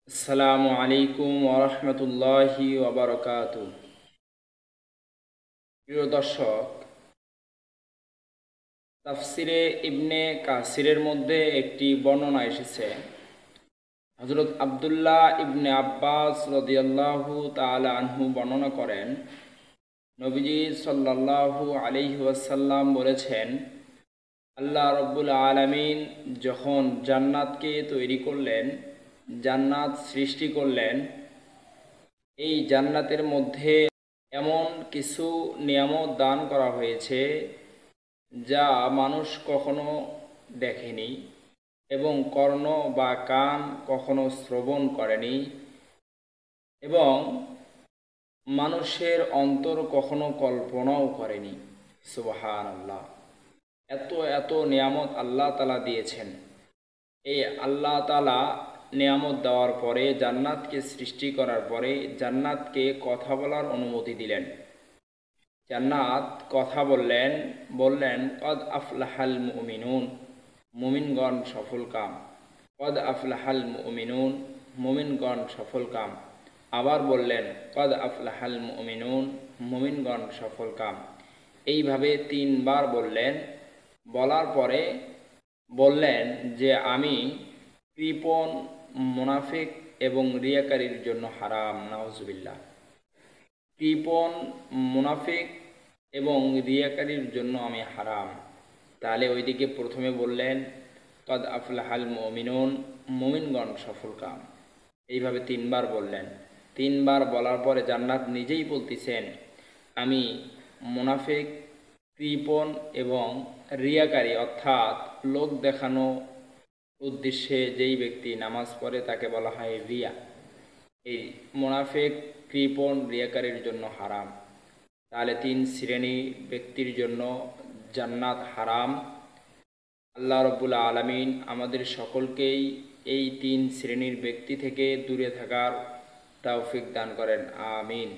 আসসালামু আলাইকুম ওরহমতুল্লাহি ওবরকাতু। প্রিয় দর্শক, তাফসিরে ইবনে কাসিরের মধ্যে একটি বর্ণনা এসেছে। হযরত আব্দুল্লাহ ইবনে আব্বাস রাদিয়াল্লাহু তাআলা আনহু বর্ণনা করেন, নবীজি সাল্লাল্লাহু আলাইহি ওয়াসাল্লাম বলেছেন, আল্লাহ রব্বুল আলামিন যখন জান্নাতকে তৈরি করলেন, জান্নাত সৃষ্টি করলেন, এই জান্নাতের মধ্যে এমন কিছু নিয়ামত দান করা হয়েছে যা মানুষ কখনো দেখেনি এবং কর্ণ বা কান কখনো শ্রবণ করেনি এবং মানুষের অন্তর কখনো কল্পনাও করেনি। সুবহানাল্লাহ। এত এত নিয়ামত আল্লাহ তাআলা দিয়েছেন। এই আল্লাহ তাআলা নিয়ামত দেওয়ার পরে, জান্নাতকে সৃষ্টি করার পরে জান্নাতকে কথা বলার অনুমতি দিলেন। জান্নাত কথা বললেন কদ আফলাহাল মুমিনুন, মুমিনগণ সফলকাম। কদ আফলাহাল মুমিনুন, মুমিনগণ সফলকাম। আবার বললেন কদ আফলাহাল মুমিনুন, মুমিনগণ সফলকাম। এইভাবে তিনবার বললেন। বলার পরে বললেন যে আমি কৃপণ, মুনাফিক এবং রিয়াকারীর জন্য হারাম। নাউজুবিল্লাহ। কৃপণ, মুনাফিক এবং রিয়াকারীর জন্য আমি হারাম। তাহলে ওইদিকে প্রথমে বললেন কদ আফলাহাল মুমিনুন, মুমিনগণ সফলকাম। এইভাবে তিনবার বললেন। তিনবার বলার পরে জান্নাত নিজেই বলতেছেন, আমি মুনাফিক, কৃপণ এবং রিয়াকারী, অর্থাৎ লোক দেখানো উদ্দেশ্যে যেই ব্যক্তি নামাজ পড়ে তাকে বলা হয় রিয়া। এই মুনাফিক, কৃপণ, রিয়াকারীর জন্য হারাম। তাহলে তিন শ্রেণী ব্যক্তির জন্য জান্নাত হারাম। আল্লাহ রব্বুল আলামিন আমাদের সকলকেই এই তিন শ্রেণীর ব্যক্তি থেকে দূরে থাকার তৌফিক দান করেন। আমিন।